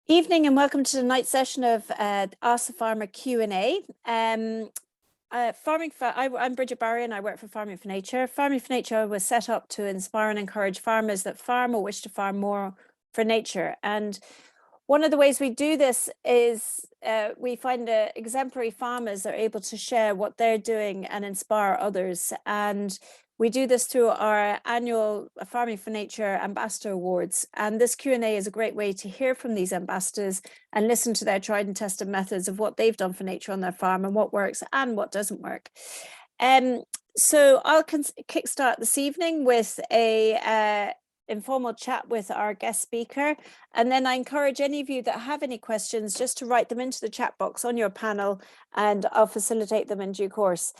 Evening and welcome to tonight's session of Ask the Farmer Q&A. I'm Bridget Barry and I work for Farming for Nature. Farming for Nature was set up to inspire and encourage farmers that farm or wish to farm more for nature. And one of the ways we do this is we find exemplary farmers are able to share what they're doing and inspire others. And we do this through our annual Farming for Nature Ambassador Awards. And this Q&A is a great way to hear from these ambassadors and listen to their tried and tested methods of what they've done for nature on their farm and what works and what doesn't work. So I'll kickstart this evening with a informal chat with our guest speaker. And then I encourage any of you that have any questions just to write them into the chat box on your panel and I'll facilitate them in due course.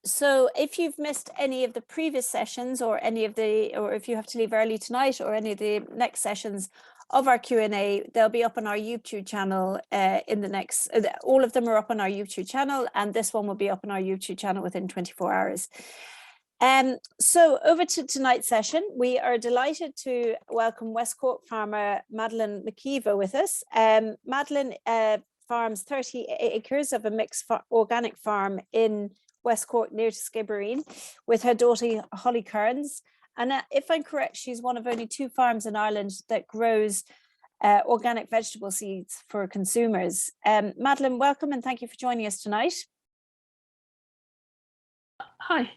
So if you've missed any of the previous sessions or if you have to leave early tonight or any of the next sessions of our Q&A, they'll be up on our YouTube channel all of them are up on our YouTube channel, and this one will be up on our YouTube channel within 24 hours. So over to tonight's session, we are delighted to welcome West Cork farmer Madeline McKeever with us. Madeline farms 30 acres of a mixed organic farm in West Cork near to Skibbereen with her daughter Holly Kearns. And if I'm correct, she's one of only 2 farms in Ireland that grows organic vegetable seeds for consumers. Madeline, welcome and thank you for joining us tonight. Hi.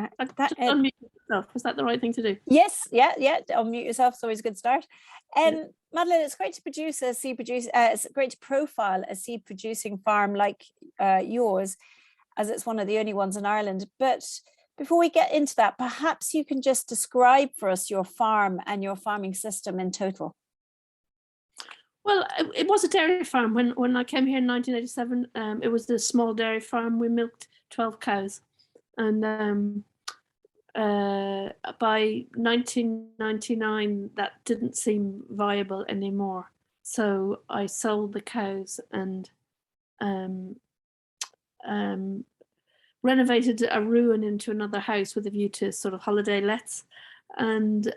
Just unmute yourself. Was that the right thing to do? Yes, yeah. Unmute yourself. It's always a good start. Madeline, it's great to it's great to profile a seed producing farm like yours, as it's one of the only ones in Ireland. But before we get into that, perhaps you can just describe for us your farm and your farming system in total. Well, it was a dairy farm. When I came here in 1987, it was a small dairy farm. We milked 12 cows. And by 1999, that didn't seem viable anymore. So I sold the cows and renovated a ruin into another house with a view to sort of holiday lets, and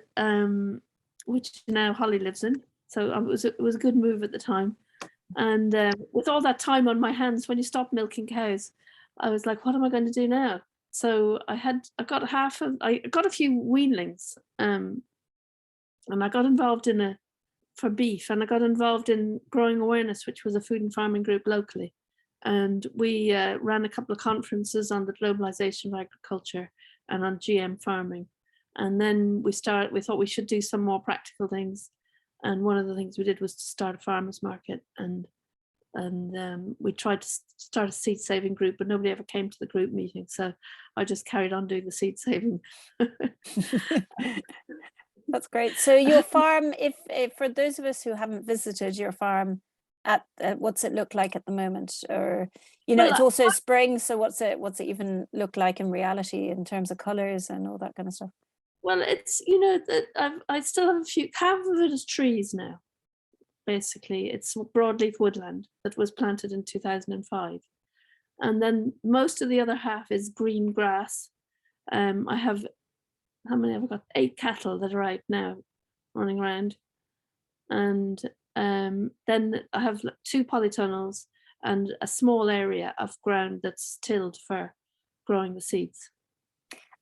which now Holly lives in. So it was a good move at the time. And with all that time on my hands, when you stop milking cows, I was like, what am I going to do now? So I got a few weanlings, and I got involved for beef, and I got involved in Growing Awareness, which was a food and farming group locally. And we ran a couple of conferences on the globalization of agriculture and on GM farming. And then we thought we should do some more practical things. And one of the things we did was to start a farmers market. And we tried to start a seed saving group, but nobody ever came to the group meeting. So I just carried on doing the seed saving. That's great. So your farm, if for those of us who haven't visited your farm, what's it look like at the moment? Or it's also spring, so what's it even look like in reality in terms of colors and all that kind of stuff? Well, it's I still have half of it is trees now. Basically, it's broadleaf woodland that was planted in 2005, and then most of the other half is green grass. I have, how many have I got? 8 cattle that are out now running around, and then I have 2 polytunnels and a small area of ground that's tilled for growing the seeds.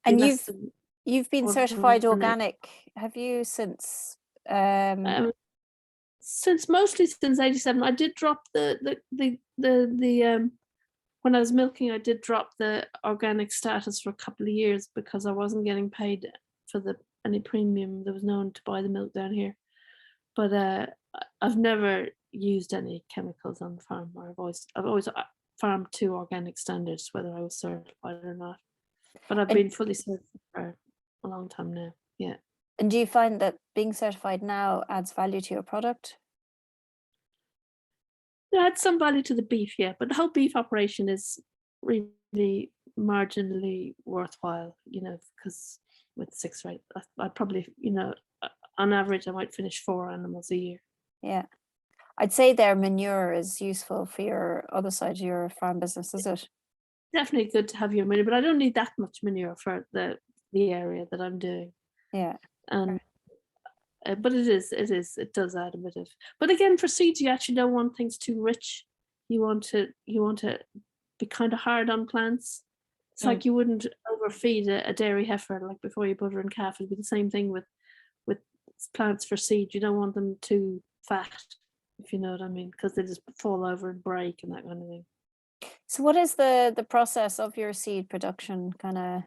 And you've been certified organic, have you, since? Mostly since 87. I did drop the when I was milking, I did drop the organic status for a couple of years because I wasn't getting paid for any premium. There was no one to buy the milk down here. But I've never used any chemicals on the farm. I've always farmed to organic standards, whether I was certified or not. But I've been fully certified for a long time now. Yeah. And do you find that being certified now adds value to your product? It adds some value to the beef, yeah. But the whole beef operation is really marginally worthwhile, because with 6 or 8, I probably, on average, I might finish 4 animals a year. Yeah. I'd say their manure is useful for your other side of your farm business, is it? Definitely good to have your manure, but I don't need that much manure for the area that I'm doing. Yeah. And But it does add a bit of. But again, for seeds, you actually don't want things too rich. You want to be kind of hard on plants. It's like you wouldn't overfeed a dairy heifer like before you put her in calf. It'd be the same thing with plants for seed. You don't want them too fat, if you know what I mean, because they just fall over and break and that kind of thing. So what is the process of your seed production? Kind of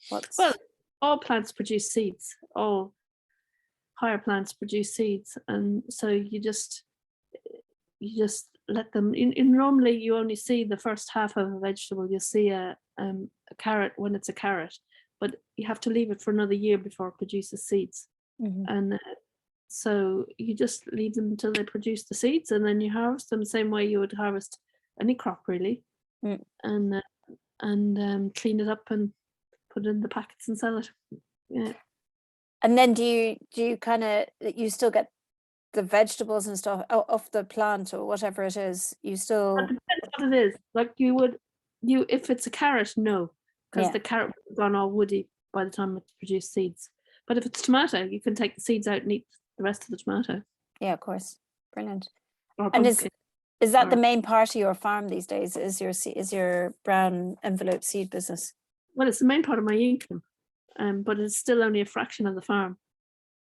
what's Well, all plants produce seeds. All higher plants produce seeds, and so you just let them in. Normally you only see the first half of a vegetable. You'll see a carrot when it's a carrot, but you have to leave it for another year before it produces seeds. And so you just leave them until they produce the seeds, and then you harvest them the same way you would harvest any crop, really. And clean it up and put it in the packets and sell it. Yeah. And then do you kind of, you still get the vegetables and stuff off the plant or whatever it is? You still, It depends what it is. Like if it's a carrot, no, because the carrot would have gone all woody by the time it's produced seeds. But if it's tomato, you can take the seeds out and eat the rest of the tomato. Yeah, of course. Brilliant. Or And pumpkin. is that the main part of your farm these days? Is your brown envelope seed business? Well, it's the main part of my income, but it's still only a fraction of the farm.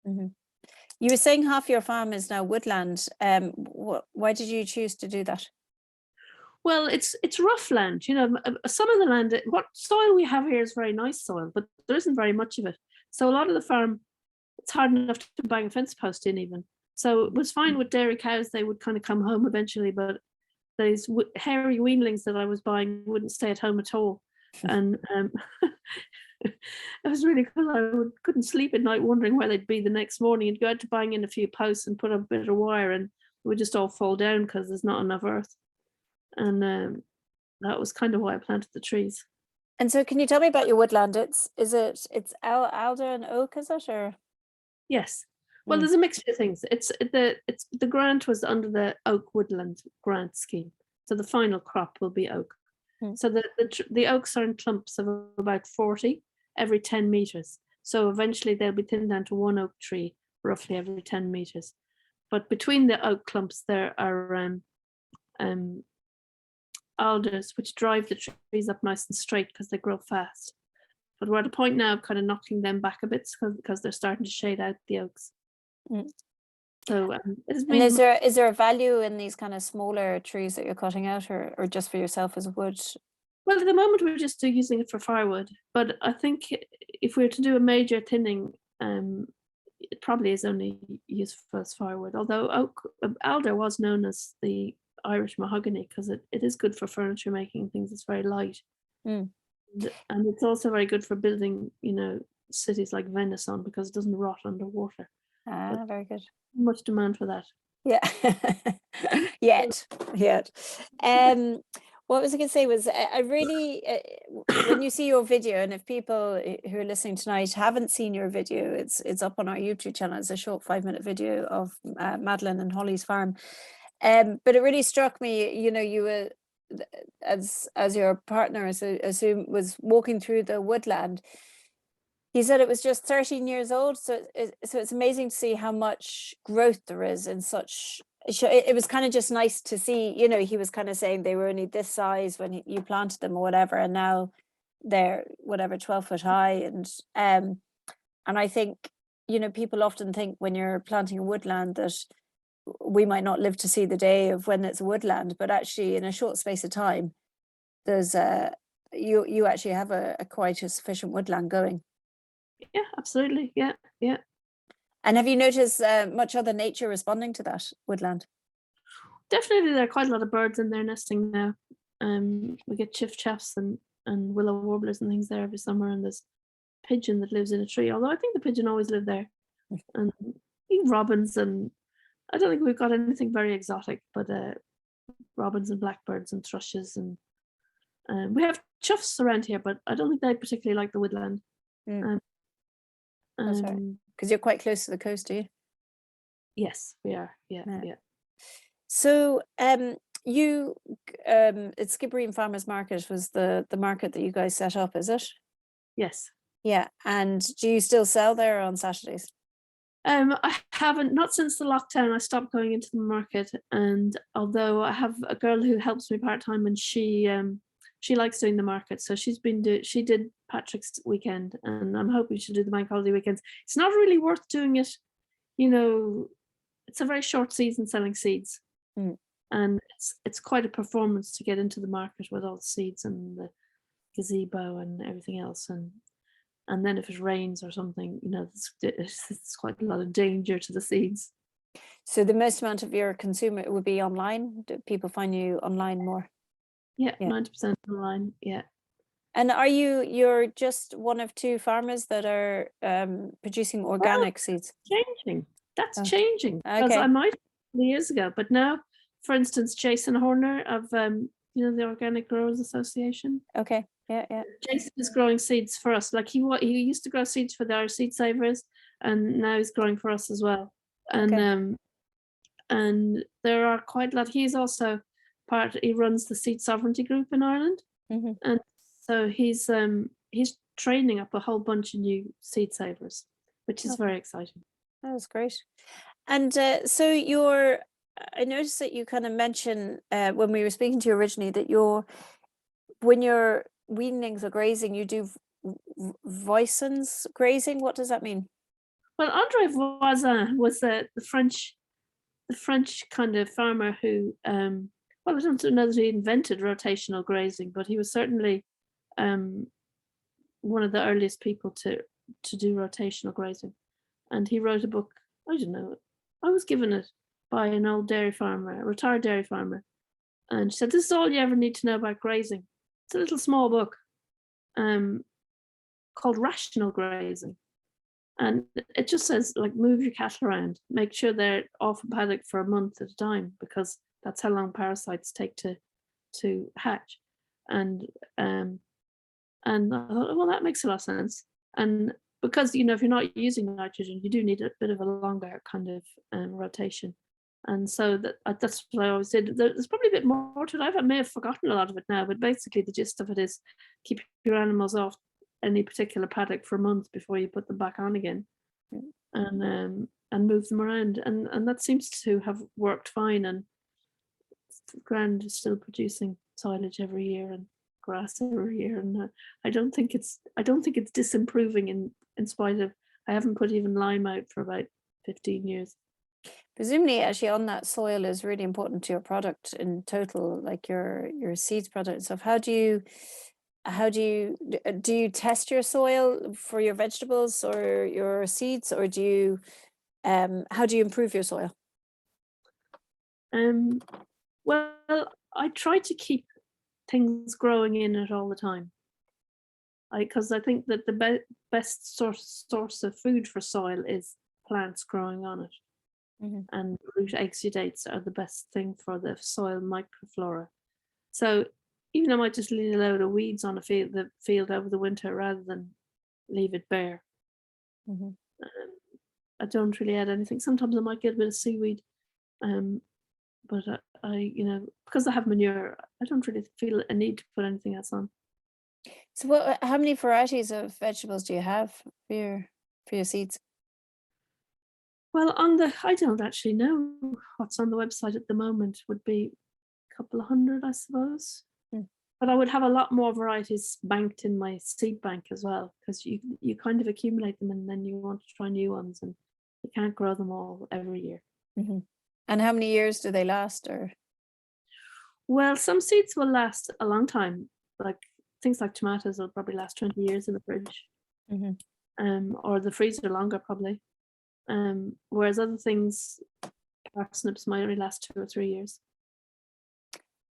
You were saying half your farm is now woodland. Why did you choose to do that? Well, it's rough land. You know, some of the land, what soil we have here is very nice soil, but there isn't very much of it. So a lot of the farm, it's hard enough to bang a fence post in even. So it was fine with dairy cows. They would kind of come home eventually, but those hairy weanlings that I was buying wouldn't stay at home at all. And it was really cool. I couldn't sleep at night wondering where they'd be the next morning. You'd go out to bang in a few posts and put up a bit of wire, and it would just all fall down because there's not enough earth. And that was kind of why I planted the trees. And so can you tell me about your woodland? It's alder and oak, is it? Or yes. Well, there's a mixture of things. The grant was under the Oak Woodland grant scheme. So the final crop will be oak. So the oaks are in clumps of about 40 every 10 meters. So eventually they'll be thinned down to one oak tree roughly every 10 meters. But between the oak clumps there are alders, which drive the trees up nice and straight because they grow fast. But we're at a point now of kind of knocking them back a bit because they're starting to shade out the oaks. So and is there a value in these kind of smaller trees that you're cutting out, or just for yourself as wood? Well, at the moment we're just using it for firewood, but I think if we were to do a major thinning, it probably is only useful as firewood. Although alder was known as the Irish mahogany because it is good for furniture making things. It's very light, and it's also very good for building, cities like Venice on because it doesn't rot underwater. Very good. Much demand for that. Yeah. yet. What was I going to say was I really, when you see your video, and if people who are listening tonight haven't seen your video, it's up on our YouTube channel. It's a short 5-minute video of Madeline and Holly's farm. But it really struck me, you were, as your partner, assume, was walking through the woodland. He said it was just 13 years old, so it's amazing to see how much growth there is in such. It was kind of just nice to see, he was kind of saying they were only this size when you planted them or whatever, and now they're 12 foot high, and I think people often think when you're planting a woodland that we might not live to see the day of when it's a woodland, but actually in a short space of time, there's you actually have a quite a sufficient woodland going. Yeah, absolutely. Yeah. And have you noticed much other nature responding to that woodland? Definitely, there are quite a lot of birds in there nesting now. We get chiff-chaffs and willow warblers and things there every summer, and there's a pigeon that lives in a tree, although I think the pigeon always lived there. And even robins, and I don't think we've got anything very exotic, but robins and blackbirds and thrushes, and we have choughs around here, but I don't think they particularly like the woodland. That's right. Because you're quite close to the coast, are you? Yes, we are. Yeah. So you it's Skibbereen Farmers Market was the market that you guys set up, is it? Yes. Yeah. And do you still sell there on Saturdays? I haven't, not since the lockdown. I stopped going into the market, and although I have a girl who helps me part-time, and she likes doing the market, so she did Patrick's weekend, and I'm hoping she'll do the bank holiday weekends. It's not really worth doing it, you know, it's a very short season selling seeds, Mm. and it's quite a performance to get into the market with all the seeds and the gazebo and everything else, and then if it rains or something, it's quite a lot of danger to the seeds. So the most amount of your consumer would be online? Do people find you online more? Yeah, Yeah. 90% online. Yeah. And you're just one of two farmers that are producing organic seeds? Changing. That's Oh, changing, because okay. I might years ago, but now, for instance, Jason Horner of the Organic Growers Association. Okay. Yeah, yeah. Jason is growing seeds for us. Like he used to grow seeds for our seed savers, and now he's growing for us as well. And Okay. and there are quite a lot. He's also he runs the seed sovereignty group in Ireland, Hmm. and so he's training up a whole bunch of new seed savers, which is Okay. very exciting. That was great. And so I noticed that you kind of mentioned when we were speaking to you originally that when you're weanlings or grazing, you do voisins grazing. What does that mean? Well, Andre Voisin was the French kind of farmer who, well, I don't know that he invented rotational grazing, but he was certainly um, one of the earliest people to do rotational grazing. And he wrote a book. I don't know. I was given it by an old dairy farmer, a retired dairy farmer, and she said, "This is all you ever need to know about grazing." It's a little small book um, called Rational Grazing. And it just says, like, move your cattle around, make sure they're off a paddock for a month at a time, because that's how long parasites take to hatch. And and I thought, well, that makes a lot of sense. And because if you're not using nitrogen, you do need a bit of a longer kind of rotation. And so that's what I always did. There's probably a bit more to it. I may have forgotten a lot of it now, but basically the gist of it is keep your animals off any particular paddock for a month before you put them back on again, Mm. and move them around, and that seems to have worked fine. And the ground is still producing silage every year and grass every year, and I don't think it's disimproving in spite of I haven't put even lime out for about 15 years. Presumably, actually, on that soil is really important to your product in total, like your seeds product and stuff. Do you test your soil for your vegetables or your seeds, or how do you improve your soil? Um, well, I try to keep things growing in it all the time. Because I think that the best source of food for soil is plants growing on it, Mhm. and root exudates are the best thing for the soil microflora. So even I might just leave a load of weeds on the field over the winter rather than leave it bare. Mhm. Um, I don't really add anything. Sometimes I might get a bit of seaweed, um, but because I have manure, I don't really feel a need to put anything else on. So, how many varieties of vegetables do you have for your seeds? Well, I don't actually know what's on the website at the moment. Would be a couple of hundred, I suppose. Mm. But I would have a lot more varieties banked in my seed bank as well, because you kind of accumulate them and then you want to try new ones, and you can't grow them all every year. Hmm. And how many years do they last? Or Well, some seeds will last a long time, like things like tomatoes will probably last 20 years in the fridge, Mhm. or the freezer longer probably. Whereas other things, parsnips might only last 2 or 3 years.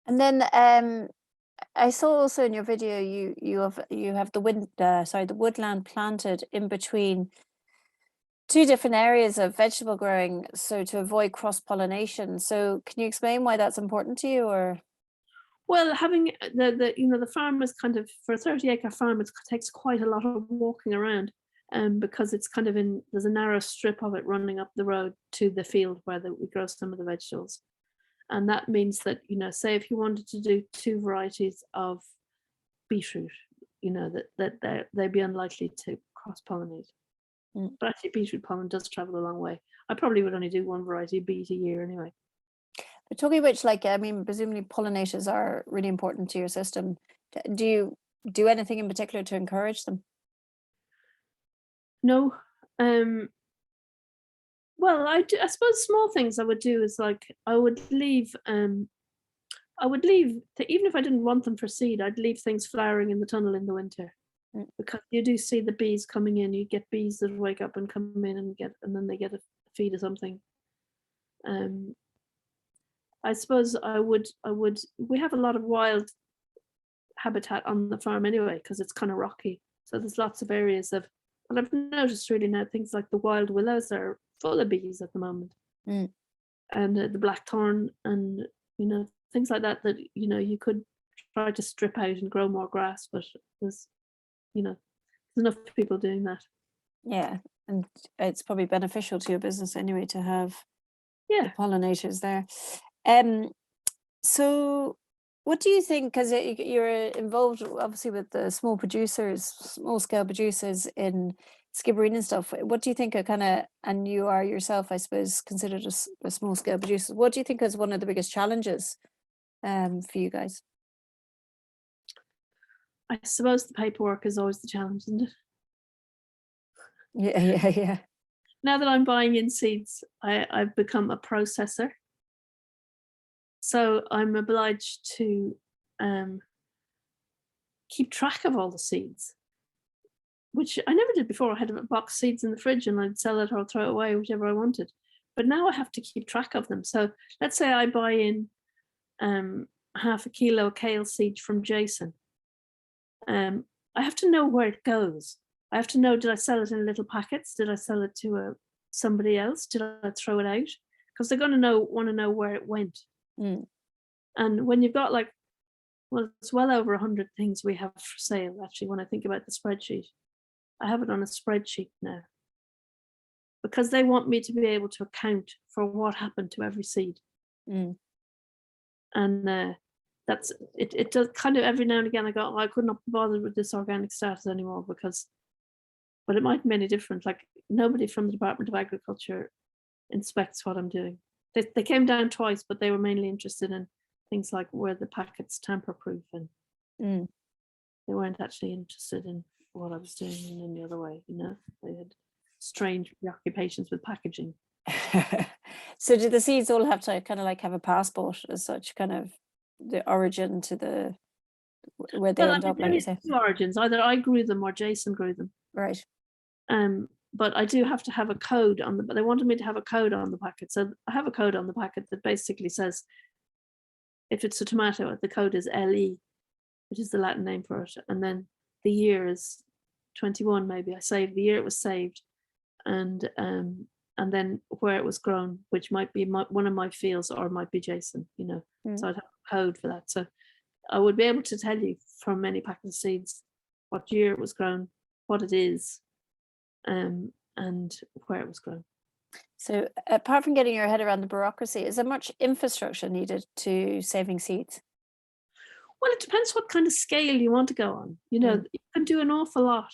And then I saw also in your video you have the woodland planted in between two different areas of vegetable growing, so to avoid cross pollination. So can you explain why that's important to you? Or Well, having the farm is kind of, for a 30-acre farm, it takes quite a lot of walking around, because it's kind of there's a narrow strip of it running up the road to the field where we grow some of the vegetables. And that means that, say if you wanted to do two varieties of beetroot, that they'd be unlikely to cross pollinate. But actually beetroot pollen does travel a long way. I probably would only do one variety of bees a year anyway. But talking of which, like, I mean, presumably pollinators are really important to your system. Do you do anything in particular to encourage them? No, well, I suppose small things I would do is like I would leave even if I didn't want them for seed, I'd leave things flowering in the tunnel in the winter. Mm. Because you do see the bees coming in. You get bees that wake up and come in and then they get a feed or something. I suppose I would. We have a lot of wild habitat on the farm anyway because it's kind of rocky. So there's lots of areas of. And I've noticed really now things like the wild willows are full of bees at the moment, Mm. and the blackthorn and things like that you could try to strip out and grow more grass, but there's enough people doing that. Yeah, and it's probably beneficial to your business anyway to have the Yeah. pollinators there. So what do you think, because you're involved obviously with the small scale producers in Skibbereen and stuff, what do you think are kind of, and you are yourself, I suppose, considered a small scale producer, what do you think is one of the biggest challenges for you guys? I suppose the paperwork is always the challenge, isn't it? Yeah. Now that I'm buying in seeds, I've become a processor. So I'm obliged to keep track of all the seeds, which I never did before. I had a box of seeds in the fridge and I'd sell it or throw it away, whichever I wanted. But now I have to keep track of them. So let's say I buy in half a kilo of kale seed from Jason. I have to know where it goes. I have to know, did I sell it in little packets? Did I sell it to somebody else? Did I throw it out? Because they're going to want to know where it went. Mm. And when you've got it's well over 100 things we have for sale, actually, when I think about the spreadsheet. I have it on a spreadsheet now. Because they want me to be able to account for what happened to every seed. Mm. And that's it. It does kind of every now and again I go, I could not be bothered with this organic status anymore but it might be any different. Like nobody from the Department of Agriculture inspects what I'm doing. They came down twice, but they were mainly interested in things like were the packets tamper-proof, and they weren't actually interested in what I was doing in any other way. They had strange preoccupations with packaging. So do the seeds all have to kind of like have a passport as such, kind of the origin to where they end up, like you say? Two origins. Either I grew them or Jason grew them. Right. But I do have to have a code on them. But they wanted me to have a code on the packet. So I have a code on the packet that basically says if it's a tomato, the code is LE, which is the Latin name for it. And then the year is 21, maybe. I saved the year it was saved. And then where it was grown, which might be one of my fields or might be Jason, So I'd have a code for that. So I would be able to tell you from any packet of seeds what year it was grown, what it is, and where it was grown. So apart from getting your head around the bureaucracy, is there much infrastructure needed to saving seeds? Well, it depends what kind of scale you want to go on. You can do an awful lot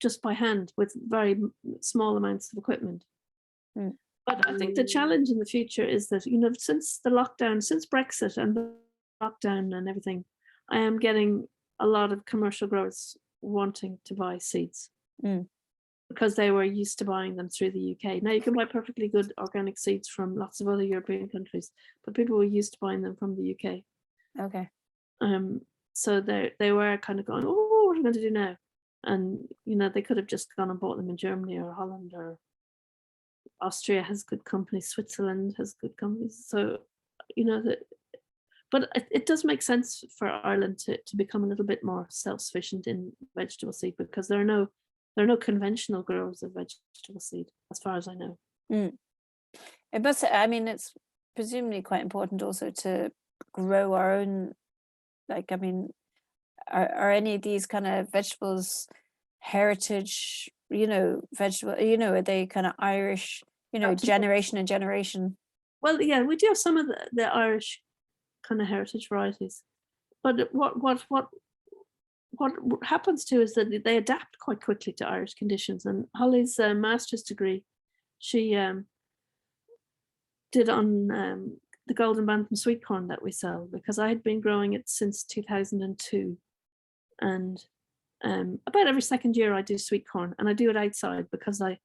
just by hand with very small amounts of equipment. But I think the challenge in the future is that, since the lockdown, since Brexit and the lockdown and everything, I am getting a lot of commercial growers wanting to buy seeds because they were used to buying them through the UK. Now you can buy perfectly good organic seeds from lots of other European countries, but people were used to buying them from the UK. Okay. So they were kind of going, oh, what are we going to do now? And, they could have just gone and bought them in Germany or Holland, or Austria has good companies, Switzerland has good companies. So, but it does make sense for Ireland to become a little bit more self-sufficient in vegetable seed, because there are no conventional growers of vegetable seed, as far as I know. It must, I mean, it's presumably quite important also to grow our own, like, I mean, are any of these kind of vegetables heritage, vegetable, are they kind of Irish, Absolutely. generation and generation? Well, yeah, we do have some of the Irish kind of heritage varieties, but what what happens too is that they adapt quite quickly to Irish conditions. And Holly's master's degree, she did on the golden bantam sweet corn that we sell, because I had been growing it since 2002, and about every second year I do sweet corn, and I do it outside because I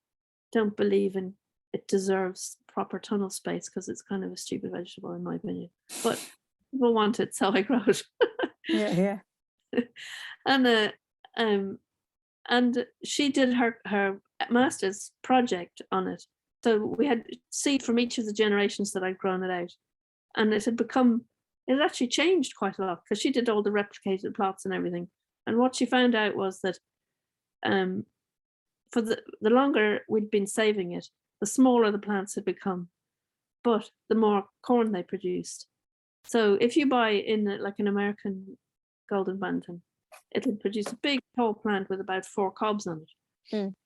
don't believe in it deserves proper tunnel space, because it's kind of a stupid vegetable in my opinion, but people want it, so I grow it. Yeah. And she did her master's project on it, so we had seed from each of the generations that I'd grown it out, and it had actually changed quite a lot, because she did all the replicated plots and everything. And what she found out was that for the longer we'd been saving it, the smaller the plants had become, but the more corn they produced. So if you buy in like an American golden bantam, it'll produce a big tall plant with about 4 cobs on it.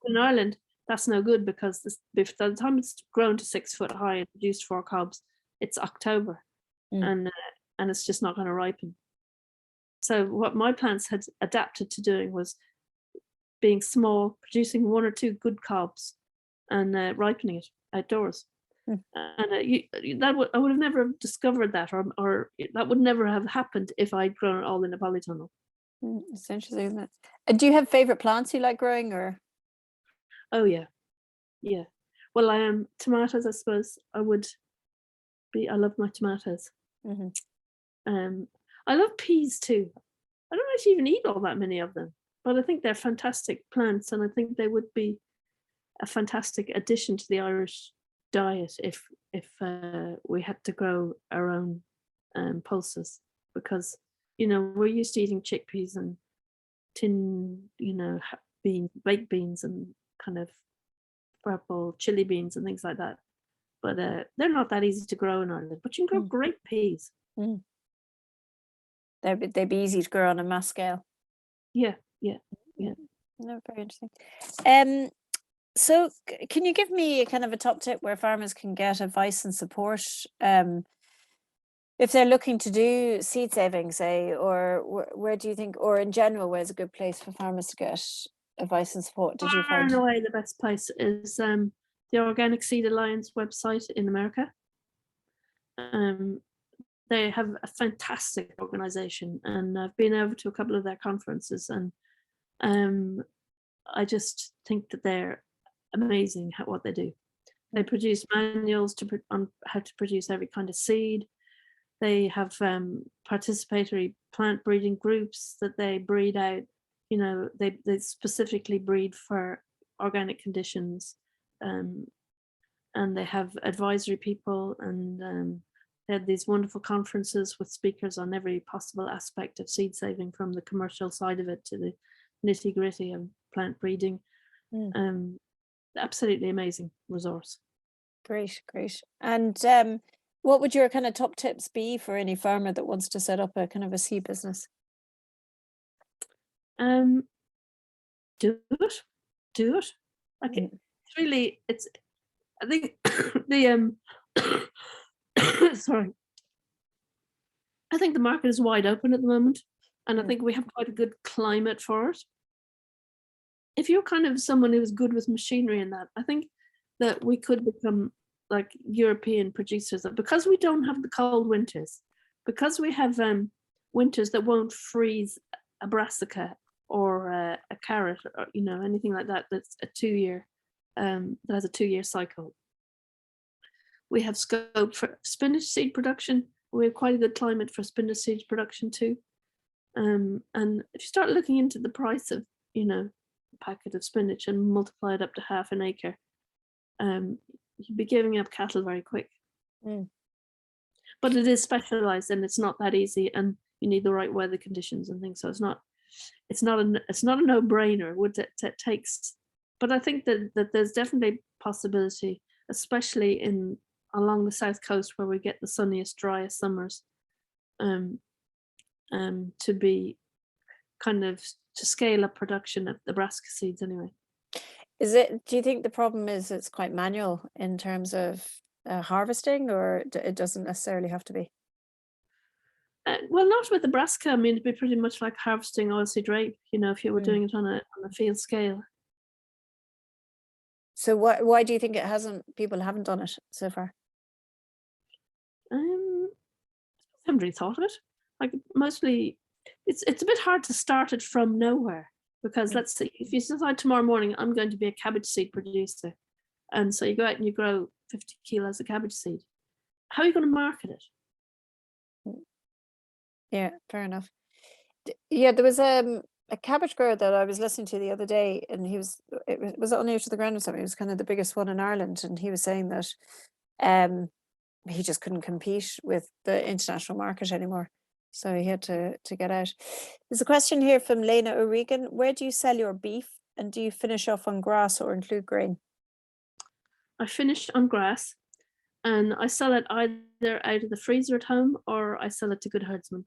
In Ireland, that's no good, because by the time it's grown to 6 foot high and produced 4 cobs, it's October, and it's just not going to ripen. So what my plants had adapted to doing was being small, producing 1 or 2 good cobs, and ripening it outdoors. And I would have never discovered that, or that would never have happened if I'd grown it all in a polytunnel. It's interesting, isn't it? And do you have favorite plants you like growing, or? Oh yeah. Well, tomatoes, I suppose. I love my tomatoes. I love peas too. I don't actually even eat all that many of them, but I think they're fantastic plants, and I think they would be a fantastic addition to the Irish diet if we had to grow our own pulses, because we're used to eating chickpeas and beans, baked beans, and kind of purple chili beans and things like that, but they're not that easy to grow in Ireland, but you can grow great peas. They'd be easy to grow on a mass scale. Yeah. No, very interesting. So can you give me a kind of a top tip where farmers can get advice and support if they're looking to do seed saving, say, or where do you think, or in general, where's a good place for farmers to get advice and support? Did you find? Far and away the best place is the Organic Seed Alliance website in America. They have a fantastic organization, and I've been over to a couple of their conferences, and I just think that they're amazing at what they do. They produce manuals on how to produce every kind of seed. They have participatory plant breeding groups that they breed out. They specifically breed for organic conditions, and they have advisory people, and they had these wonderful conferences with speakers on every possible aspect of seed saving, from the commercial side of it to the nitty-gritty of plant breeding. Absolutely amazing resource. Great. And what would your kind of top tips be for any farmer that wants to set up a kind of a seed business? Do it. Like it's really, I think the sorry. I think the market is wide open at the moment, and I think we have quite a good climate for it. If you're kind of someone who is good with machinery and that, I think that we could become like European producers, because we don't have the cold winters, because we have winters that won't freeze a brassica or a carrot, or anything like that. That's a 2-year that has a 2-year cycle. We have scope for spinach seed production. We have quite a good climate for spinach seed production too. And if you start looking into the price of a packet of spinach and multiply it up to half an acre, you'd be giving up cattle very quick. But it is specialized, and it's not that easy, and you need the right weather conditions and things. So it's not a no-brainer. It takes, but I think that there's definitely possibility, especially along the south coast where we get the sunniest, driest summers, to be kind of to scale up production of the brassica seeds anyway. Do you think the problem is it's quite manual in terms of harvesting, or it doesn't necessarily have to be? Well, not with the brassica. I mean, it'd be pretty much like harvesting oilseed rape, if you were doing it on a field scale. So why do you think people haven't done it so far? I haven't really thought of it. Like mostly, it's a bit hard to start it from nowhere because let's say if you decide tomorrow morning I'm going to be a cabbage seed producer, and so you go out and you grow 50 kilos of cabbage seed, how are you going to market it? Yeah, fair enough. Yeah, there was a cabbage grower that I was listening to the other day, and it was on Near to the Ground or something. It was kind of the biggest one in Ireland, and he was saying that he just couldn't compete with the international market anymore, so he had to get out. There's a question here from Lena O'Regan. Where do you sell your beef, and do you finish off on grass or include grain? I finish on grass, and I sell it either out of the freezer at home or I sell it to Good Herdsman.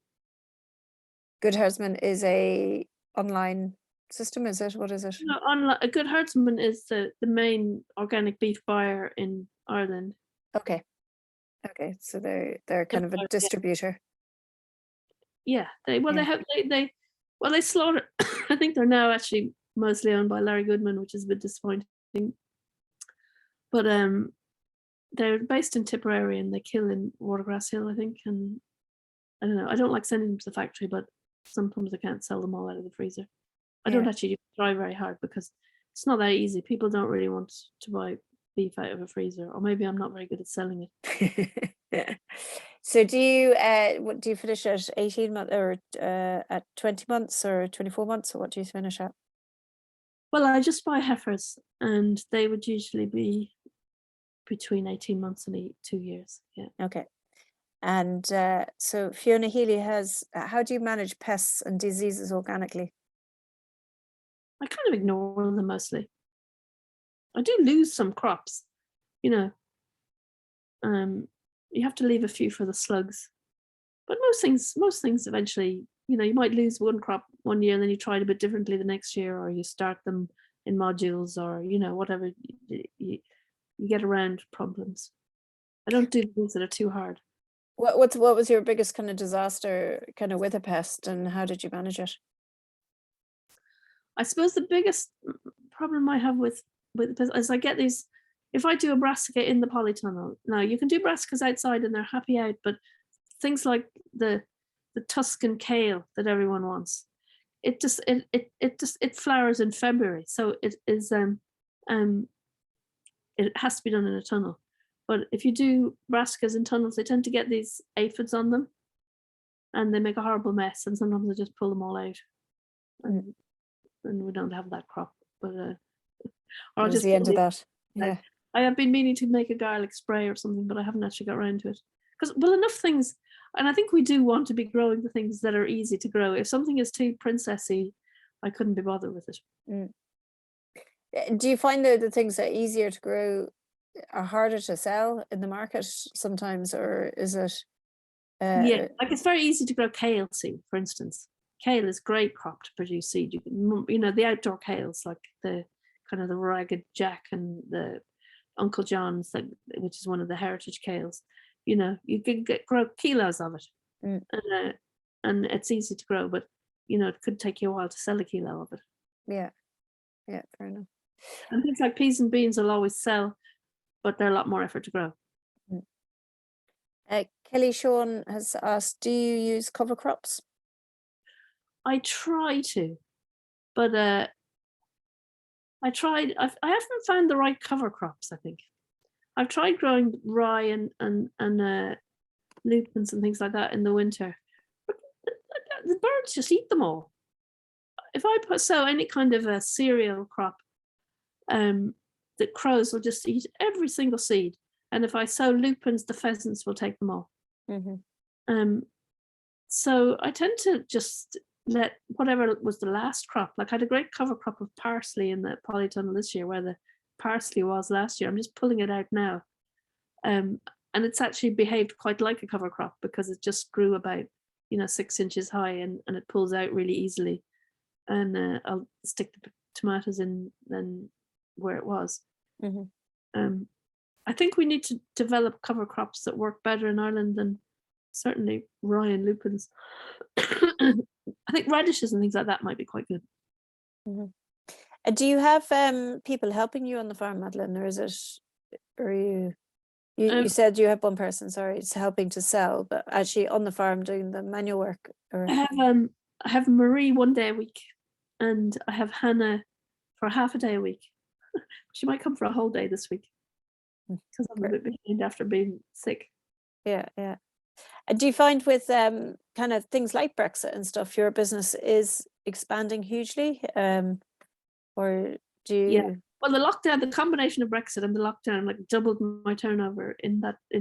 Good Herdsman is a online system, is it? What is it? A Good Herdsman is the main organic beef buyer in Ireland. Okay. So they're kind of a distributor. Yeah, they slaughter. I think they're now actually mostly owned by Larry Goodman, which is a bit disappointing. But they're based in Tipperary and they kill in Watergrass Hill, I think. And I don't know. I don't like sending them to the factory, but sometimes I can't sell them all out of the freezer. I don't actually try very hard because it's not that easy. People don't really want to buy beef out of a freezer, or maybe I'm not very good at selling it. So do you finish at 18 months or at 20 months or 24 months, or what do you finish at? Well, I just buy heifers, and they would usually be between 18 months and 2 years. Yeah. Okay. And so Fiona Healy has, how do you manage pests and diseases organically? I kind of ignore them mostly. I do lose some crops, you know. You have to leave a few for the slugs, but most things eventually, you might lose one crop one year and then you try it a bit differently the next year, or you start them in modules, or whatever. You get around problems. I don't do things that are too hard. What was your biggest kind of disaster kind of with a pest, and how did you manage it? I suppose the biggest problem I have with is I get these. If I do a brassica in the polytunnel, now you can do brassicas outside and they're happy out, but things like the Tuscan kale that everyone wants, it flowers in February, so it has to be done in a tunnel. But if you do brassicas in tunnels, they tend to get these aphids on them, and they make a horrible mess. And sometimes I just pull them all out, and we don't have that crop. But Or just the end of that. Yeah. I have been meaning to make a garlic spray or something, but I haven't actually got around to it. Because, enough things, and I think we do want to be growing the things that are easy to grow. If something is too princessy, I couldn't be bothered with it. Do you find that the things that are easier to grow are harder to sell in the market sometimes, or is it? Yeah, like it's very easy to grow kale seed, for instance. Kale is a great crop to produce seed. You can, the outdoor kales, like the kind of the Ragged Jack and the Uncle John's, which is one of the heritage kales. You can grow kilos of it, and it's easy to grow, but it could take you a while to sell a kilo of it. Yeah, fair enough. And things like peas and beans will always sell, but they're a lot more effort to grow. Kelly Sean has asked, do you use cover crops? I try to, but I haven't found the right cover crops, I think. I've tried growing rye and lupins and things like that in the winter, but the birds just eat them all. If I sow any kind of a cereal crop, the crows will just eat every single seed. And if I sow lupins, the pheasants will take them all. So I tend to just let whatever was the last crop. Like I had a great cover crop of parsley in the polytunnel this year, where the parsley was last year. I'm just pulling it out now. And it's actually behaved quite like a cover crop because it just grew about 6 inches high, and it pulls out really easily. And I'll stick the tomatoes in then where it was. I think we need to develop cover crops that work better in Ireland than certainly rye and lupins. I think radishes and things like that might be quite good. Mhm. And do you have people helping you on the farm, Madeline, or is it, or you Um, said you have one person, sorry, it's helping to sell, but actually on the farm doing the manual work, or I have Marie 1 day a week, and I have Hannah for half a day a week. She might come for a whole day this week because I'm a great. bit behind after being sick. Yeah. And do you find with kind of things like Brexit and stuff, your business is expanding hugely? Or do Yeah. you? Well, the combination of Brexit and the lockdown, like doubled my turnover in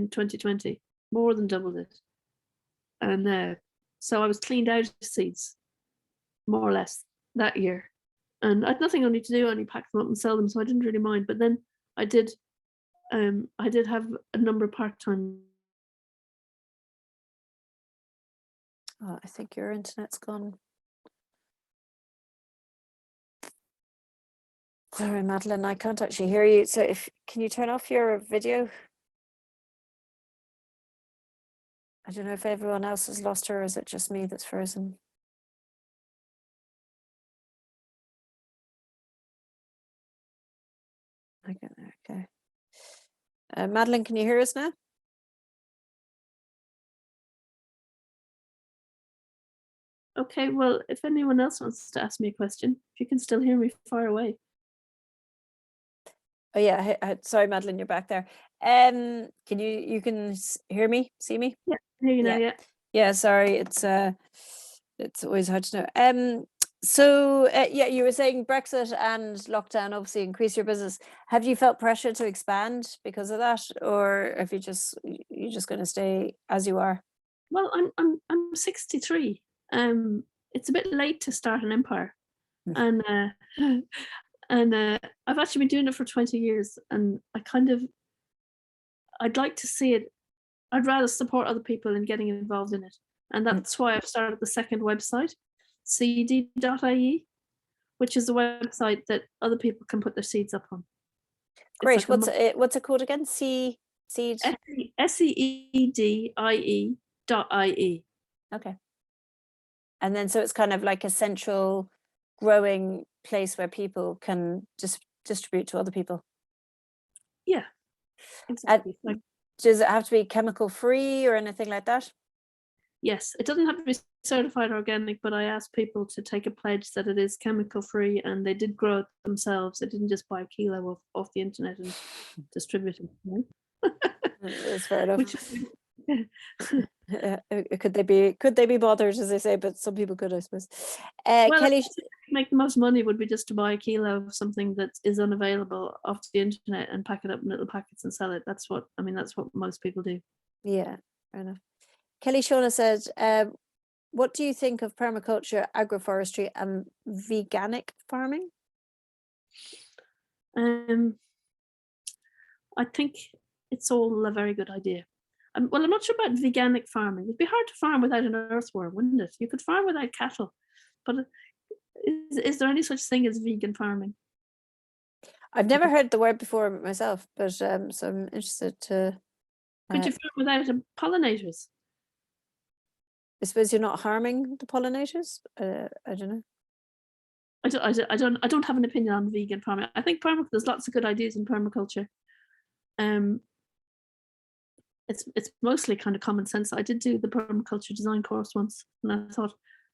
2020, more than doubled it. And so I was cleaned out of seeds, more or less, that year. And I had nothing only to do, only pack them up and sell them, so I didn't really mind. But then I did have a number of part-time. Oh, I think your internet's gone. Sorry, Madeline, I can't actually hear you. So can you turn off your video? I don't know if everyone else has lost her, or is it just me that's frozen? Okay. Madeline, can you hear us now? Okay, well, if anyone else wants to ask me a question, if you can still hear me, far away. Oh yeah, sorry, Madeline, you're back there. Can you can hear me, see me? Yeah, I hear you now. Yeah. Yeah. Yeah, sorry, it's always hard to know. So yeah, you were saying Brexit and lockdown obviously increase your business. Have you felt pressure to expand because of that, or if you're just going to stay as you are? Well, I'm 63. It's a bit late to start an empire, Mm. and I've actually been doing it for 20 years, and I'd like to see it. I'd rather support other people in getting involved in it, and that's why I've started the second website, cd.ie, which is a website that other people can put their seeds up on. Great. It's like What's it called again? Seed. SEEDIE.ie. Okay. And then so it's kind of like a central growing place where people can just distribute to other people. Yeah, And exactly. Like, does it have to be chemical free or anything like that? yes, it doesn't have to be certified organic, but I asked people to take a pledge that it is chemical free, and they did grow it themselves. They didn't just buy a kilo off the internet and distribute it. You know? That's fair enough. Which Could they be bothered, as they say, but some people could, I suppose. well, Kelly, make the most money would be just to buy a kilo of something that is unavailable off the internet and pack it up in little packets and sell it. That's what most people do. yeah, fair enough. Kelly Shona said, what do you think of permaculture, agroforestry, and veganic farming? I think it's all a very good idea. Well, I'm not sure about veganic farming. It'd be hard to farm without an earthworm, wouldn't it? You could farm without cattle, but is there any such thing as vegan farming? I've never heard the word before myself, but so I'm interested to. Could you farm without pollinators? I suppose you're not harming the pollinators. I don't know. I don't have an opinion on vegan farming. I think there's lots of good ideas in permaculture. It's mostly kind of common sense. I did do the permaculture design course once, and I thought,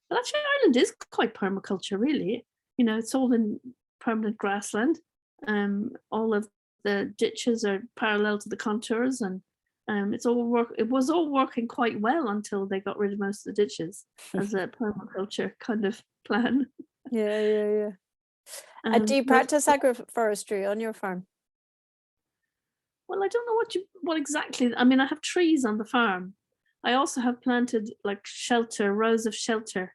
well, actually, Ireland is quite permaculture, really. You know, it's all in permanent grassland. All of the ditches are parallel to the contours, and it was all working quite well until they got rid of most of the ditches as a permaculture kind of plan. Yeah. And do you practice agroforestry on your farm? Well, I don't know what exactly. I mean, I have trees on the farm. I also have planted like rows of shelter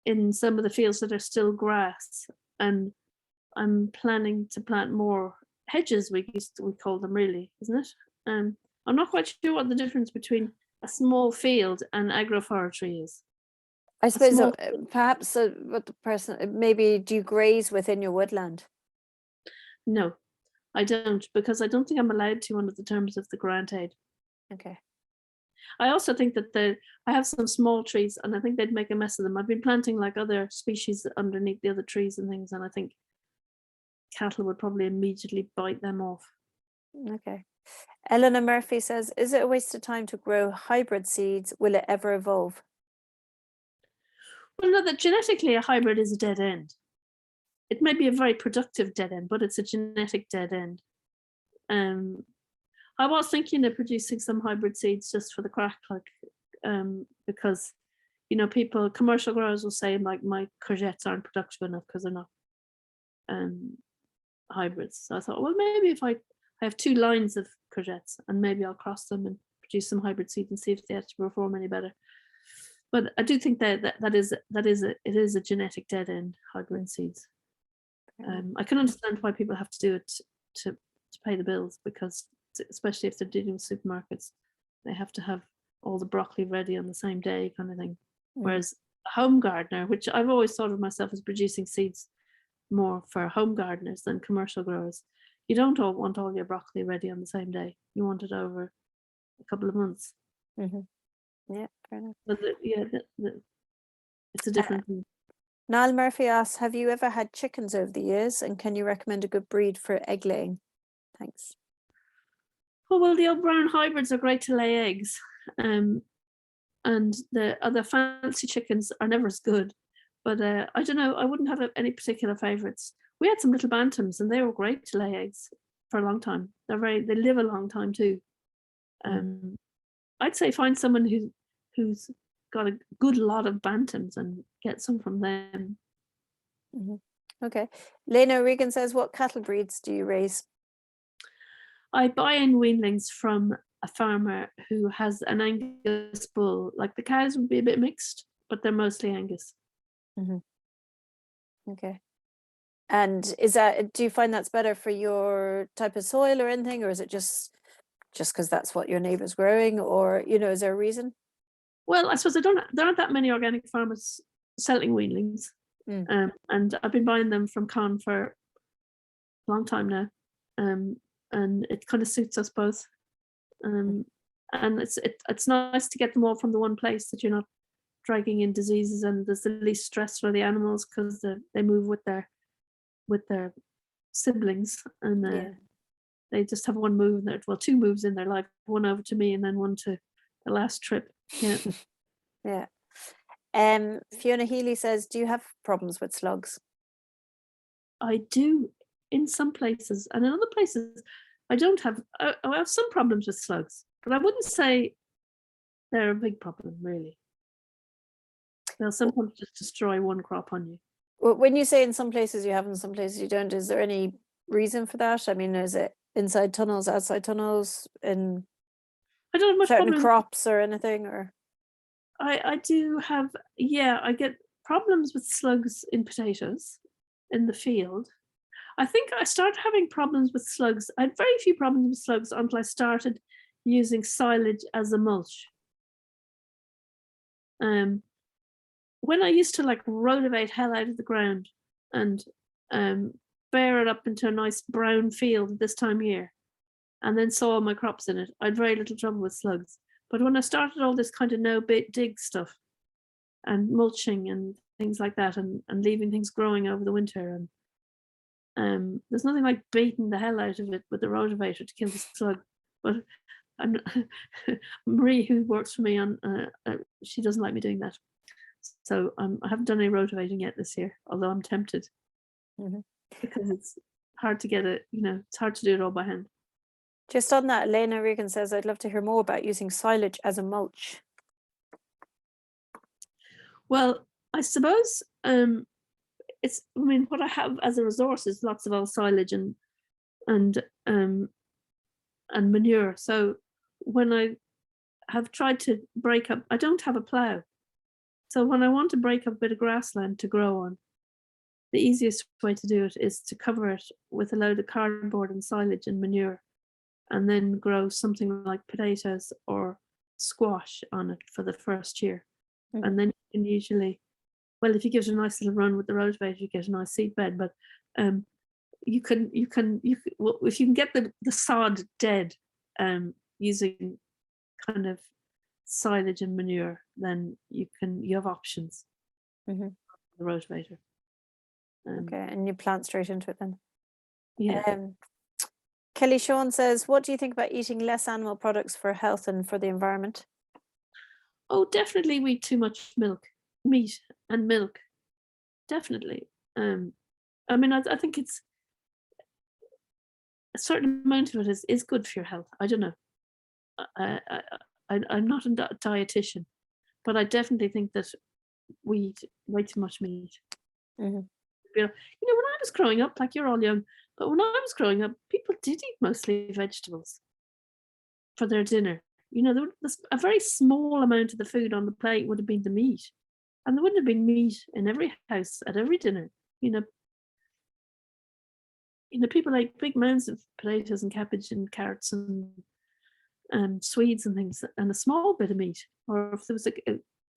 in some of the fields that are still grass, and I'm planning to plant more hedges. We call them, really, isn't it? I'm not quite sure what the difference between a small field and agroforestry is. I suppose perhaps what the person maybe do you graze within your woodland? No, I don't, because I don't think I'm allowed to under the terms of the grant aid. Okay. I also think that I have some small trees, and I think they'd make a mess of them. I've been planting like other species underneath the other trees and things, and I think cattle would probably immediately bite them off. Okay. Eleanor Murphy says, is it a waste of time to grow hybrid seeds? Will it ever evolve? Well, no, that genetically a hybrid is a dead end. It may be a very productive dead end, but it's a genetic dead end. I was thinking of producing some hybrid seeds just for the crack, because commercial growers will say like my courgettes aren't productive enough because they're not hybrids. So I thought, well, maybe if I have 2 lines of courgettes and maybe I'll cross them and produce some hybrid seeds and see if they have to perform any better. But I do think that it is a genetic dead end, hybrid seeds. I can understand why people have to do it to pay the bills, because especially if they're dealing with supermarkets, they have to have all the broccoli ready on the same day kind of thing. Whereas a home gardener, which I've always thought of myself as producing seeds more for home gardeners than commercial growers, you don't all want all your broccoli ready on the same day. You want it over a couple of months. Yeah, fair enough. But it's a different thing. Niall Murphy asks, have you ever had chickens over the years, and can you recommend a good breed for egg laying? Thanks. Oh, well, the old brown hybrids are great to lay eggs. And the other fancy chickens are never as good. But I don't know, I wouldn't have any particular favorites. We had some little bantams and they were great to lay eggs for a long time. They live a long time too. I'd say find someone who's got a good lot of bantams and get some from them. Okay. Lena Regan says, what cattle breeds do you raise? I buy in weanlings from a farmer who has an Angus bull. Like the cows would be a bit mixed, but they're mostly Angus. Okay. And do you find that's better for your type of soil or anything, or is it just because that's what your neighbor's growing, or is there a reason? Well, I suppose there aren't that many organic farmers selling weanlings. And I've been buying them from Con for a long time now. And it kind of suits us both. And it's nice to get them all from the one place, that you're not dragging in diseases, and there's the least stress for the animals because they move with their siblings, and they just have one move in 2 moves in their life, one over to me and then one to the last trip. Yeah. Fiona Healy says, do you have problems with slugs? I do in some places, and in other places I don't have. I have some problems with slugs, but I wouldn't say they're a big problem, really. They'll sometimes just destroy one crop on you. Well, when you say in some places you have, in some places you don't, is there any reason for that? I mean, is it inside tunnels, outside tunnels, in I don't have much certain problem. crops or anything, or? I do have, I get problems with slugs in potatoes in the field. I think I started having problems with slugs. I had very few problems with slugs until I started using silage as a mulch. When I used to like rotivate hell out of the ground and bear it up into a nice brown field at this time of year, and then saw all my crops in it, I had very little trouble with slugs. But when I started all this kind of no-dig stuff and mulching and things like that, and leaving things growing over the winter, and there's nothing like beating the hell out of it with the rotavator to kill the slug. But Marie, who works for me she doesn't like me doing that. So I haven't done any rotavating yet this year, although I'm tempted, because it's hard to get it. It's hard to do it all by hand. Just on that, Lena Regan says, I'd love to hear more about using silage as a mulch. Well, I suppose what I have as a resource is lots of old silage and manure. So when I have tried to break up, I don't have a plough. So when I want to break up a bit of grassland to grow on, the easiest way to do it is to cover it with a load of cardboard and silage and manure, and then grow something like potatoes or squash on it for the first year. And then you can usually, well, if you give it a nice little run with the rotavator, you get a nice seed bed. But if you can get the sod dead, using kind of silage and manure, then you have options. Mhm. The rotavator. Okay, and you plant straight into it then. Yeah. Kelly Sean says, what do you think about eating less animal products for health and for the environment? Oh, definitely we eat too much meat and milk. Definitely. I mean, I think it's a certain amount of it is good for your health. I don't know. I'm not a dietitian, but I definitely think that we eat way too much meat. Mhm. When I was growing up, like you're all young, but when I was growing up, people did eat mostly vegetables for their dinner. A very small amount of the food on the plate would have been the meat, and there wouldn't have been meat in every house at every dinner. You know, people ate big mounds of potatoes and cabbage and carrots and Swedes and things, and a small bit of meat. Or if there was a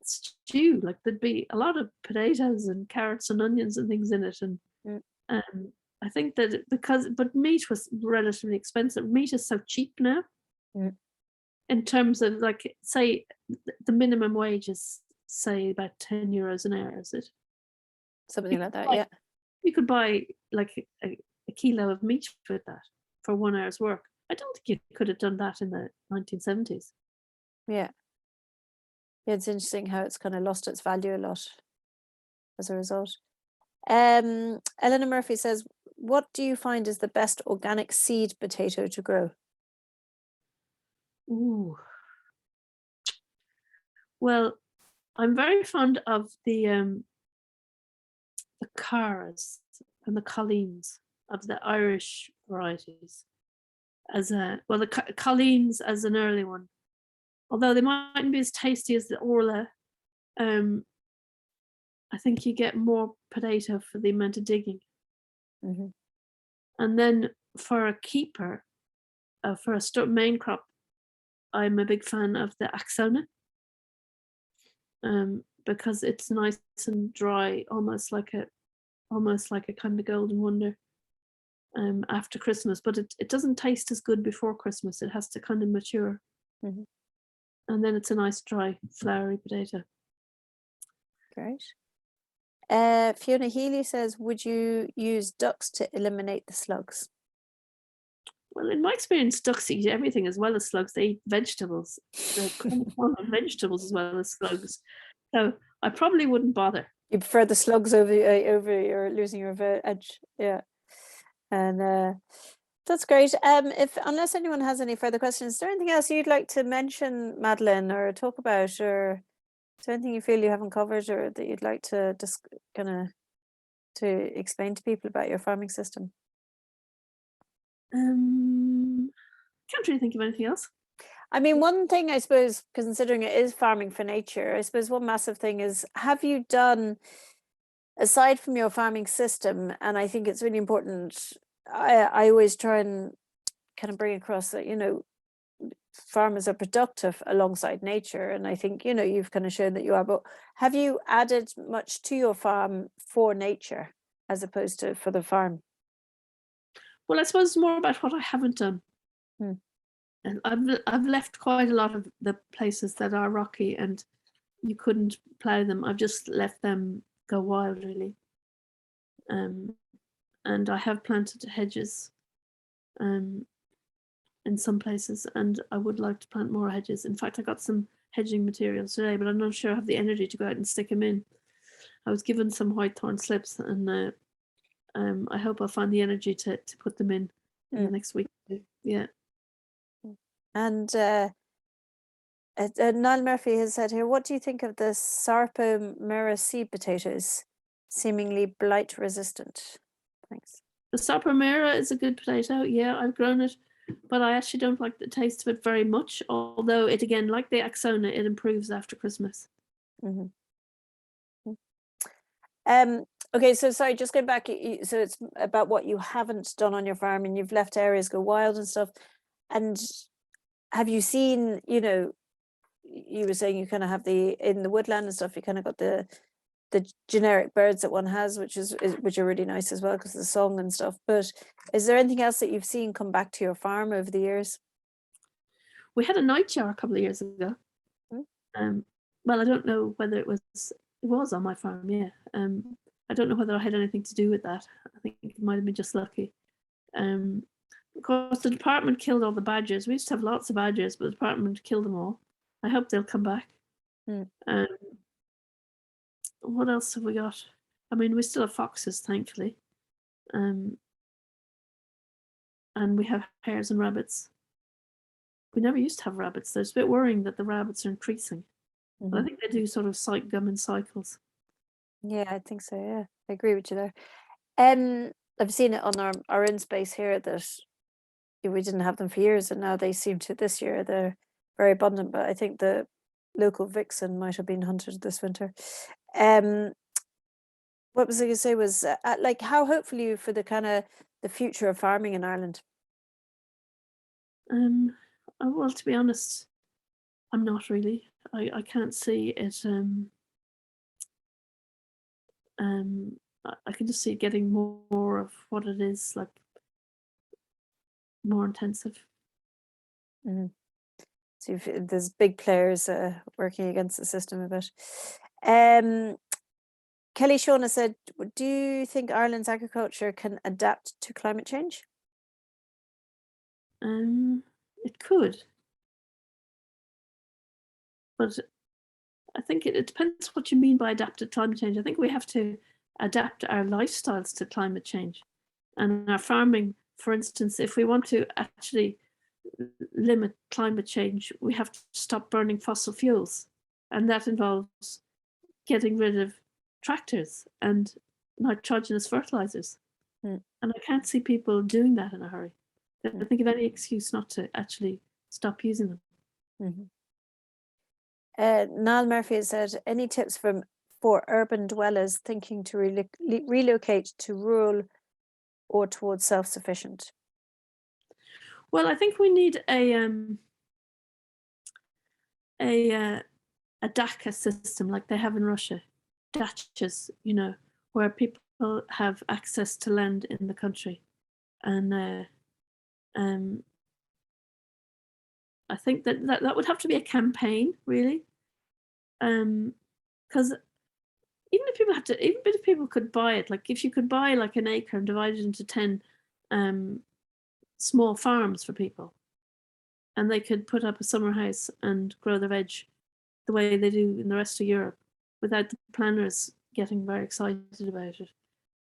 stew, like there'd be a lot of potatoes and carrots and onions and things in it. And Mm. I think that but meat was relatively expensive. Meat is so cheap now. Mm. In terms of, like, say, the minimum wage is, say, about €10 an hour, is it? Something like that, Like, yeah. you could buy like a kilo of meat with that for 1 hour's work. I don't think you could have done that in the 1970s. Yeah. Yeah, it's interesting how it's kind of lost its value a lot as a result. Eleanor Murphy says, what do you find is the best organic seed potato to grow? Ooh. Well, I'm very fond of the Caras and the Colleens, of the Irish varieties. The Colleens as an early one, although they mightn't be as tasty as the Orla. I think you get more potato for the amount of digging. Mm-hmm. And then for a keeper, for a main crop, I'm a big fan of the Axona, because it's nice and dry, almost like a kind of golden wonder. After Christmas, but it doesn't taste as good before Christmas. It has to kind of mature, Mm-hmm. and then it's a nice dry, floury potato. Great. Fiona Healy says, would you use ducks to eliminate the slugs? Well, in my experience, ducks eat everything as well as slugs. They eat vegetables. They're on vegetables as well as slugs. So I probably wouldn't bother. You prefer the slugs over your losing your edge, yeah. And that's great. Unless anyone has any further questions, is there anything else you'd like to mention, Madeline, or talk about, or is there anything you feel you haven't covered, or that you'd like to just kind of to explain to people about your farming system? Can't really think of anything else. I mean, one thing, I suppose, considering it is farming for nature, I suppose one massive thing is, have you done, aside from your farming system, and I think it's really important, I always try and kind of bring across that, farmers are productive alongside nature. And I think, you've kind of shown that you are, but have you added much to your farm for nature as opposed to for the farm? Well, I suppose it's more about what I haven't done. Hmm. And I've left quite a lot of the places that are rocky and you couldn't plow them. I've just left them go wild, really. And I have planted hedges in some places, and I would like to plant more hedges. In fact, I got some hedging materials today, but I'm not sure I have the energy to go out and stick them in. I was given some whitethorn slips, and I hope I'll find the energy to put them in the next week. Yeah. And Niall Murphy has said here, what do you think of the Sarpomera seed potatoes, seemingly blight resistant? Thanks. The Sapramera is a good potato. Yeah, I've grown it, but I actually don't like the taste of it very much. Although it, again, like the Axona, it improves after Christmas. Mm-hmm. Okay, so sorry, just going back. So it's about what you haven't done on your farm, and you've left areas go wild and stuff. And have you seen, you were saying you kind of have in the woodland and stuff, you kind of got the generic birds that one has, which are really nice as well because of the song and stuff. But is there anything else that you've seen come back to your farm over the years? We had a nightjar a couple of years ago. Well, I don't know whether it was on my farm, yeah. I don't know whether I had anything to do with that. I think it might have been just lucky. Um, of course, the department killed all the badgers. We used to have lots of badgers, but the department killed them all. I hope they'll come back. Mm. What else have we got? I mean, we still have foxes, thankfully. And we have hares and rabbits. We never used to have rabbits. It's a bit worrying that the rabbits are increasing. But I think they do sort of come in cycles. Yeah, I think so. Yeah, I agree with you there. I've seen it on our own space here that we didn't have them for years, and now they seem to this year they're very abundant. But I think the local vixen might have been hunted this winter. What was I going to say was like how hopeful are you for the kind of the future of farming in Ireland? Well, to be honest, I'm not really. I can't see it. I can just see it getting more of what it is, like more intensive. Mhm. So there's big players working against the system a bit. Kelly Shauna said, do you think Ireland's agriculture can adapt to climate change? It could, but I think it depends what you mean by adapted climate change. I think we have to adapt our lifestyles to climate change, and our farming, for instance, if we want to actually limit climate change, we have to stop burning fossil fuels, and that involves getting rid of tractors and nitrogenous fertilizers. Mm. And I can't see people doing that in a hurry. They think of any excuse not to actually stop using them. Mm-hmm. Niall Murphy said, any tips for urban dwellers thinking to relocate to rural or towards self-sufficient? Well, I think we need a DACA system like they have in Russia, dachas, where people have access to land in the country, and I think that would have to be a campaign, really, because even if people could buy it, like if you could buy like an acre and divide it into 10 small farms for people, and they could put up a summer house and grow their veg the way they do in the rest of Europe without the planners getting very excited about it.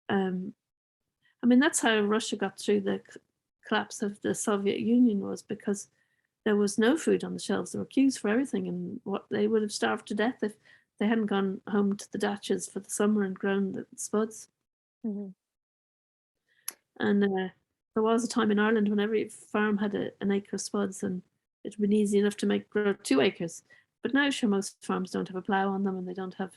I mean, that's how Russia got through the collapse of the Soviet Union, was because there was no food on the shelves. There were queues for everything, and what they would have starved to death if they hadn't gone home to the dachas for the summer and grown the spuds. Mm-hmm. And there was a time in Ireland when every farm had an acre of spuds, and it would be easy enough to grow 2 acres. But now, sure, most farms don't have a plough on them, and they don't have,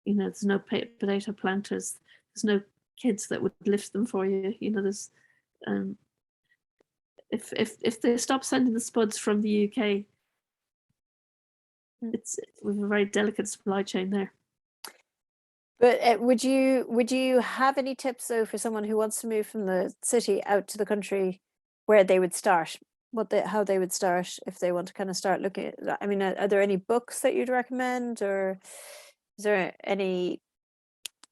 there's no potato planters. There's no kids that would lift them for you. There's if they stop sending the spuds from the UK, we have a very delicate supply chain there. But would you have any tips though for someone who wants to move from the city out to the country, where they would start, how they would start if they want to kind of start looking at that? I mean, are there any books that you'd recommend, or is there any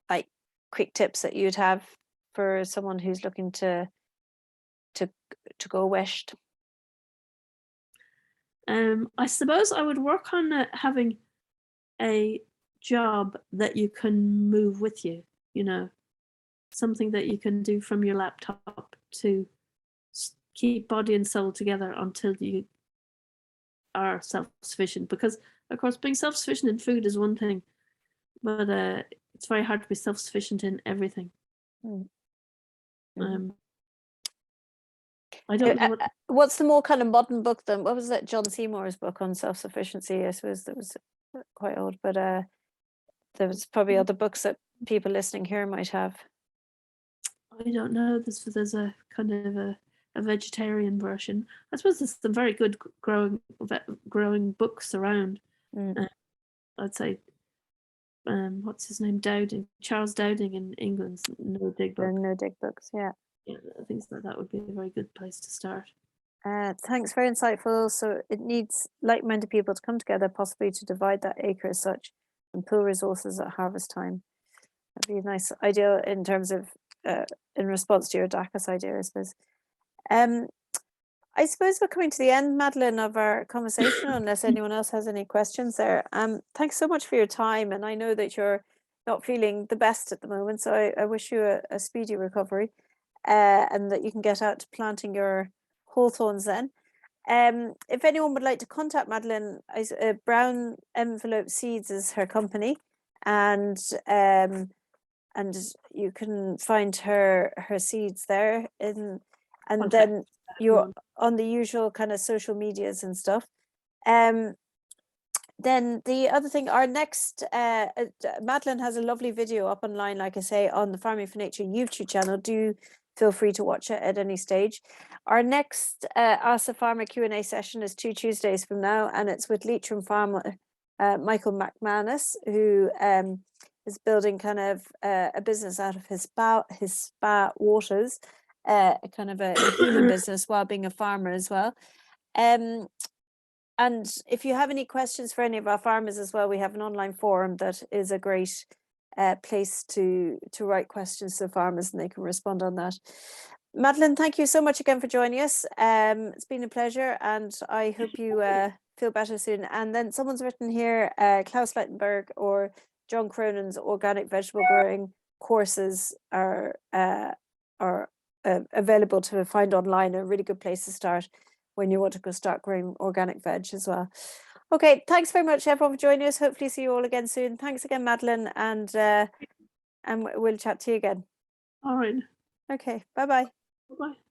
like quick tips that you'd have for someone who's looking to go west? I suppose I would work on having a job that you can move with you, something that you can do from your laptop to keep body and soul together until you are self-sufficient. Because, of course, being self-sufficient in food is one thing, but it's very hard to be self-sufficient in everything. Mm-hmm. I don't know what's the more kind of modern book then? What was that John Seymour's book on self-sufficiency? I suppose that was quite old, but there was probably other books that people listening here might have. I don't know. There's a kind of a vegetarian version. I suppose there's some very good growing books around. I'd say, what's his name? Charles Dowding in England's No Dig book. No Dig books, yeah. Yeah, things like that would be a very good place to start. Thanks, very insightful. So it needs like-minded people to come together, possibly to divide that acre as such and pool resources at harvest time. That'd be a nice idea in terms of, in response to your DACUS idea, I suppose. I suppose we're coming to the end, Madeline, of our conversation, unless anyone else has any questions there. Thanks so much for your time. And I know that you're not feeling the best at the moment, so I wish you a speedy recovery, and that you can get out to planting your hawthorns then. If anyone would like to contact Madeline, Brown Envelope Seeds is her company, and you can find her seeds there and then you're on the usual kind of social medias and stuff. Then the other thing, our next Madeline has a lovely video up online, like I say, on the Farming for Nature YouTube channel. Do feel free to watch it at any stage. Our next Ask the Farmer Q&A session is 2 Tuesdays from now, and it's with Leitrim farmer Michael McManus, who is building kind of a business out of his spa waters, kind of a human business while being a farmer as well. And if you have any questions for any of our farmers as well, we have an online forum that is a great place to write questions to farmers, and they can respond on that. Madeline, thank you so much again for joining us. It's been a pleasure, and I hope you feel better soon. And then someone's written here, Klaus Leitenberg or John Cronin's organic vegetable growing courses are available to find online. A really good place to start when you want to go start growing organic veg as well. Okay, thanks very much everyone for joining us. Hopefully see you all again soon. Thanks again, Madeline, and we'll chat to you again. All right. Okay, bye-bye. Bye-bye.